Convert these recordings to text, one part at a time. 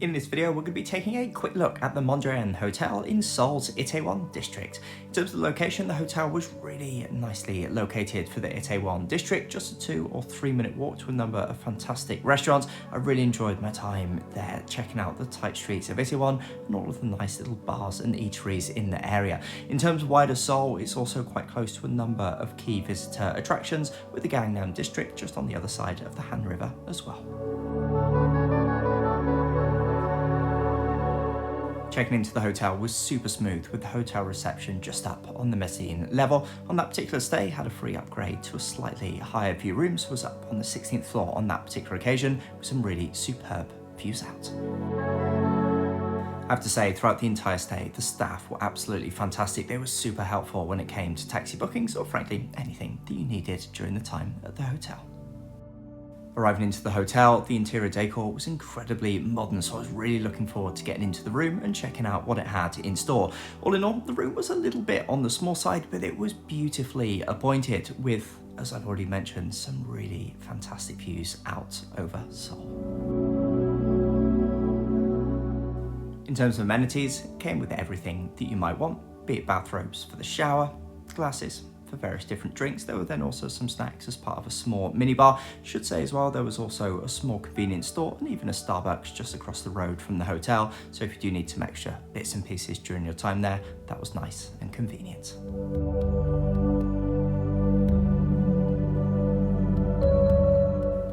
In this video, we're going to be taking a quick look at the Mondrian Hotel in Seoul's Itaewon district. In terms of the location, the hotel was really nicely located for the Itaewon district, just a 2 or 3 minute walk to a number of fantastic restaurants. I really enjoyed my time there, checking out the tight streets of Itaewon and all of the nice little bars and eateries in the area. In terms of wider Seoul, it's also quite close to a number of key visitor attractions, with the Gangnam district just on the other side of the Han River as well. Checking into the hotel was super smooth, with the hotel reception just up on the mezzanine level. On that particular stay, had a free upgrade to a slightly higher view room, so was up on the 16th floor on that particular occasion, with some really superb views out. I have to say, throughout the entire stay, the staff were absolutely fantastic. They were super helpful when it came to taxi bookings, or frankly, anything that you needed during the time at the hotel. Arriving into the hotel, the interior decor was incredibly modern, so I was really looking forward to getting into the room and checking out what it had in store. All in all, the room was a little bit on the small side, but it was beautifully appointed with, as I've already mentioned, some really fantastic views out over Seoul. In terms of amenities, it came with everything that you might want, be it bathrobes for the shower, glasses for various different drinks. There were then also some snacks as part of a small minibar. Should say as well, there was also a small convenience store and even a Starbucks just across the road from the hotel. So if you do need some extra bits and pieces during your time there, that was nice and convenient.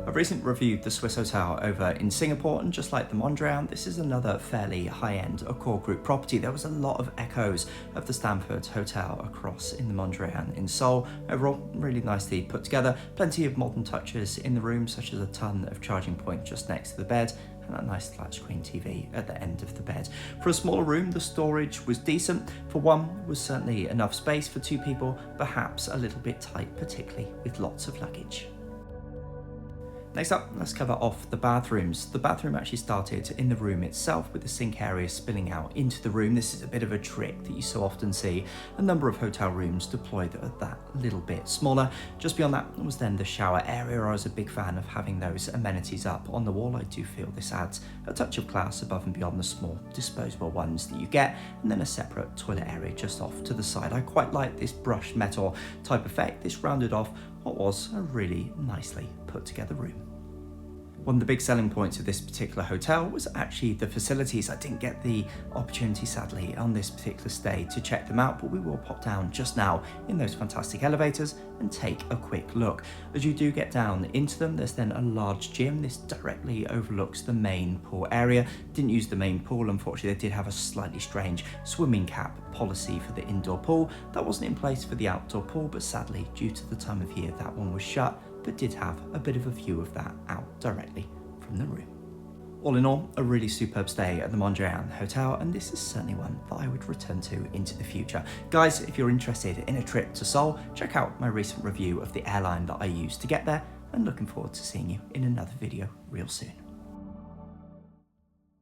I've recently reviewed the Swiss Hotel over in Singapore, and just like the Mondrian, this is another fairly high-end Accor group property. There was a lot of echoes of the Stanford Hotel across in the Mondrian in Seoul. Overall, really nicely put together. Plenty of modern touches in the room, such as a ton of charging points just next to the bed, and that nice flat screen TV at the end of the bed. For a smaller room, the storage was decent. For one, was certainly enough space for 2 people, perhaps a little bit tight, particularly with lots of luggage. Next up, let's cover off the bathrooms. The bathroom actually started in the room itself, with the sink area spilling out into the room. This is a bit of a trick that you so often see a number of hotel rooms deployed that are that little bit smaller. Just beyond that was then the shower area. I was a big fan of having those amenities up on the wall. I do feel this adds a touch of class above and beyond the small disposable ones that you get, and then a separate toilet area just off to the side. I quite like this brushed metal type effect. This rounded off what was a really nicely put together room. One of the big selling points of this particular hotel was actually the facilities. I didn't get the opportunity, sadly, on this particular stay to check them out, but we will pop down just now in those fantastic elevators and take a quick look. As you do get down into them, there's then a large gym. This directly overlooks the main pool area. Didn't use the main pool, unfortunately. They did have a slightly strange swimming cap policy for the indoor pool. That wasn't in place for the outdoor pool, but sadly, due to the time of year, that one was shut, but did have a bit of a view of that out directly from the room. All in all, a really superb stay at the Mondrian Hotel, and this is certainly one that I would return to into the future. Guys, if you're interested in a trip to Seoul, check out my recent review of the airline that I used to get there, and looking forward to seeing you in another video real soon.